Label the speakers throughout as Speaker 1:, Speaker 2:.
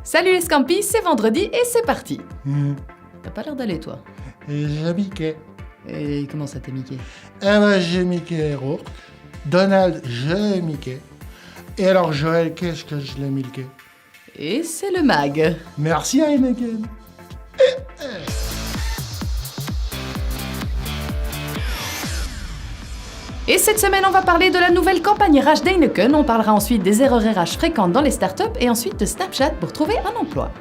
Speaker 1: Salut les Scampis, c'est vendredi et c'est parti. T'as pas l'air d'aller toi.
Speaker 2: J'ai Mickey.
Speaker 1: Et comment ça t'es Mickey?
Speaker 2: J'ai Mickey Rourke. Donald, j'ai Mickey. Et alors Joël, qu'est-ce que je l'ai Mickey?
Speaker 1: Et c'est le mag.
Speaker 2: Merci Heineken.
Speaker 1: Et cette semaine, on va parler de la nouvelle campagne RH d'Heineken. On parlera ensuite des erreurs RH fréquentes dans les startups et ensuite de Snapchat pour trouver un emploi.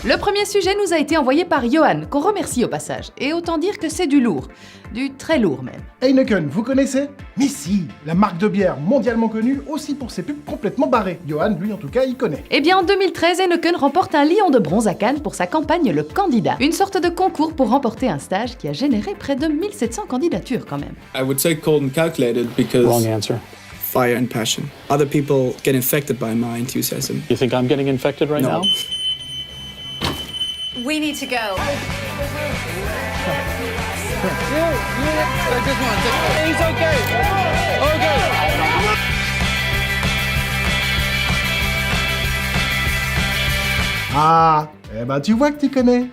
Speaker 1: Le premier sujet nous a été envoyé par Johan, qu'on remercie au passage. Et autant dire que c'est du lourd. Du très lourd même.
Speaker 2: Heineken, vous connaissez? Mais si, la marque de bière mondialement connue aussi pour ses pubs complètement barrées. Johan, lui en tout cas, il connaît.
Speaker 1: Eh bien en 2013, Heineken remporte un lion de bronze à Cannes pour sa campagne Le Candidat. Une sorte de concours pour remporter un stage qui a généré près de 1700 candidatures quand même.
Speaker 3: I would say cold and calculated because
Speaker 4: Wrong answer.
Speaker 3: fire and passion. Other people get infected by my enthusiasm.
Speaker 4: You think I'm getting infected right
Speaker 3: No.
Speaker 4: now?
Speaker 5: We need to go.
Speaker 4: He's okay. Okay.
Speaker 2: Ah, tu vois que tu connais.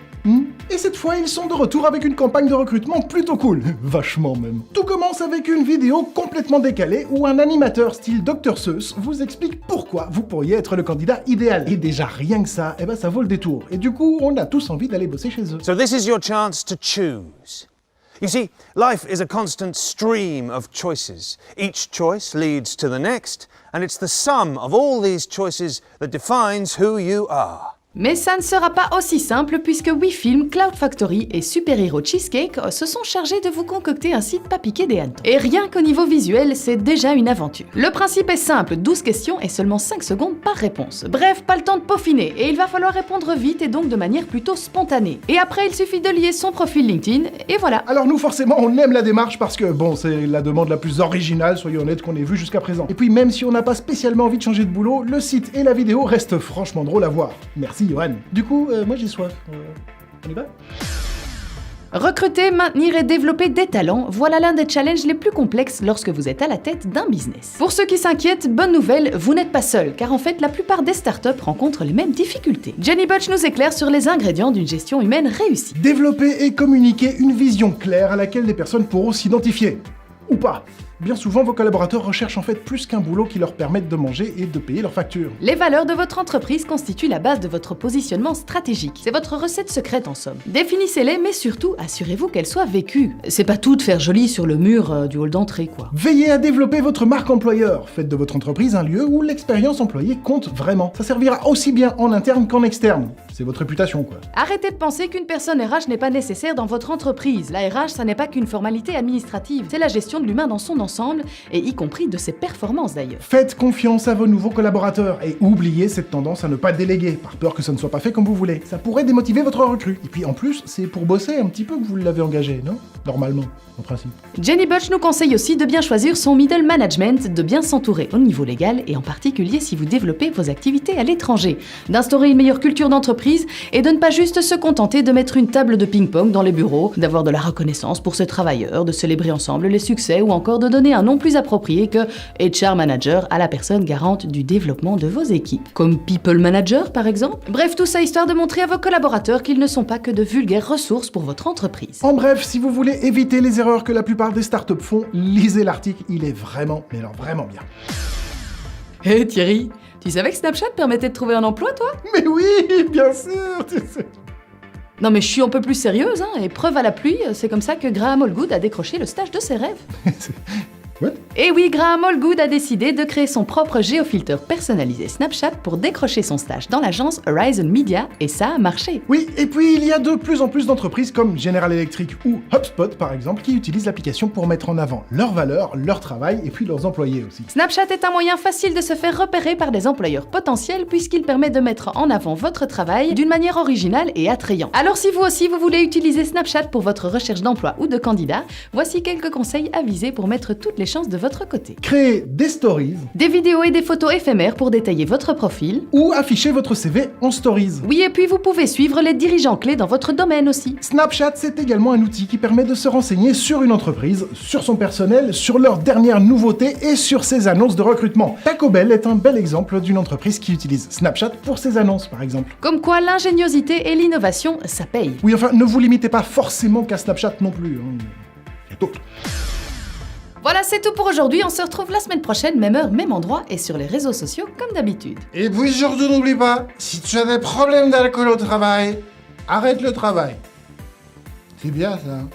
Speaker 2: Et cette fois, ils sont de retour avec une campagne de recrutement plutôt cool. Vachement même. Tout commence avec une vidéo complètement décalée où un animateur style Dr Seuss vous explique pourquoi vous pourriez être le candidat idéal. Et déjà rien que ça, ça vaut le détour. Et du coup, on a tous envie d'aller bosser chez eux.
Speaker 6: So this is your chance to choose. You see, life is a constant stream of choices. Each choice leads to the next, and it's the sum of all these choices that defines who you are.
Speaker 1: Mais ça ne sera pas aussi simple puisque WeFilm, Cloud Factory et Super Hero Cheesecake se sont chargés de vous concocter un site pas piqué des hannetons. Et rien qu'au niveau visuel, c'est déjà une aventure. Le principe est simple, 12 questions et seulement 5 secondes par réponse. Bref, pas le temps de peaufiner et il va falloir répondre vite et donc de manière plutôt spontanée. Et après, il suffit de lier son profil LinkedIn et voilà.
Speaker 2: Alors nous, forcément, on aime la démarche parce que, bon, c'est la demande la plus originale, soyons honnêtes, qu'on ait vue jusqu'à présent. Et puis même si on n'a pas spécialement envie de changer de boulot, le site et la vidéo restent franchement drôles à voir. Merci Johan. Du coup, moi j'ai soif. On y va?
Speaker 1: Recruter, maintenir et développer des talents, voilà l'un des challenges les plus complexes lorsque vous êtes à la tête d'un business. Pour ceux qui s'inquiètent, bonne nouvelle, vous n'êtes pas seul, car en fait la plupart des startups rencontrent les mêmes difficultés. Jenny Butch nous éclaire sur les ingrédients d'une gestion humaine réussie.
Speaker 2: Développer et communiquer une vision claire à laquelle les personnes pourront s'identifier. Ou pas. Bien souvent, vos collaborateurs recherchent en fait plus qu'un boulot qui leur permette de manger et de payer leurs factures.
Speaker 1: Les valeurs de votre entreprise constituent la base de votre positionnement stratégique. C'est votre recette secrète en somme. Définissez-les, mais surtout, assurez-vous qu'elles soient vécues. C'est pas tout de faire joli sur le mur du hall d'entrée, quoi.
Speaker 2: Veillez à développer votre marque employeur. Faites de votre entreprise un lieu où l'expérience employée compte vraiment. Ça servira aussi bien en interne qu'en externe. C'est votre réputation, quoi.
Speaker 1: Arrêtez de penser qu'une personne RH n'est pas nécessaire dans votre entreprise. La RH, ça n'est pas qu'une formalité administrative. C'est la gestion de l'humain dans son ensemble, et y compris de ses performances d'ailleurs.
Speaker 2: Faites confiance à vos nouveaux collaborateurs et oubliez cette tendance à ne pas déléguer, par peur que ça ne soit pas fait comme vous voulez. Ça pourrait démotiver votre recrue. Et puis en plus, c'est pour bosser un petit peu que vous l'avez engagé, non? Normalement, en principe.
Speaker 1: Jenny Butch nous conseille aussi de bien choisir son middle management, de bien s'entourer au niveau légal et en particulier si vous développez vos activités à l'étranger, d'instaurer une meilleure culture d'entreprise et de ne pas juste se contenter de mettre une table de ping-pong dans les bureaux, d'avoir de la reconnaissance pour ses travailleurs, de célébrer ensemble les succès ou encore de donner un nom plus approprié que HR Manager à la personne garante du développement de vos équipes. Comme People Manager par exemple. Bref, tout ça histoire de montrer à vos collaborateurs qu'ils ne sont pas que de vulgaires ressources pour votre entreprise.
Speaker 2: En bref, si vous voulez éviter les erreurs que la plupart des startups font, lisez l'article, il est vraiment, mais alors vraiment bien.
Speaker 1: Hé Thierry, tu savais que Snapchat permettait de trouver un emploi toi?
Speaker 2: Mais oui, bien sûr, tu sais.
Speaker 1: Non mais je suis un peu plus sérieuse, hein, et preuve à la pluie, c'est comme ça que Graham Allgood a décroché le stage de ses rêves.
Speaker 2: What?
Speaker 1: Et oui, Graham Allgood a décidé de créer son propre géofiltre personnalisé Snapchat pour décrocher son stage dans l'agence Horizon Media, et ça a marché.
Speaker 2: Oui, et puis il y a de plus en plus d'entreprises comme General Electric ou HubSpot par exemple qui utilisent l'application pour mettre en avant leurs valeurs, leur travail et puis leurs employés aussi.
Speaker 1: Snapchat est un moyen facile de se faire repérer par des employeurs potentiels puisqu'il permet de mettre en avant votre travail d'une manière originale et attrayante. Alors si vous aussi vous voulez utiliser Snapchat pour votre recherche d'emploi ou de candidat, voici quelques conseils avisés pour mettre toutes les les chances de votre côté.
Speaker 2: Créer des stories
Speaker 1: Des vidéos et des photos éphémères pour détailler votre profil.
Speaker 2: ou afficher votre CV en stories.
Speaker 1: Oui, et puis vous pouvez suivre les dirigeants clés dans votre domaine aussi.
Speaker 2: Snapchat, c'est également un outil qui permet de se renseigner sur une entreprise, sur son personnel, sur leurs dernières nouveautés et sur ses annonces de recrutement. Taco Bell est un bel exemple d'une entreprise qui utilise Snapchat pour ses annonces, par exemple.
Speaker 1: Comme quoi l'ingéniosité et l'innovation, ça paye.
Speaker 2: Oui, enfin, ne vous limitez pas forcément qu'à Snapchat non plus. Il y a d'autres.
Speaker 1: Voilà, c'est tout pour aujourd'hui. On se retrouve la semaine prochaine, même heure, même endroit et sur les réseaux sociaux comme d'habitude.
Speaker 5: Et puis surtout, n'oublie pas, si tu as des problèmes d'alcool au travail, arrête le travail. C'est bien ça.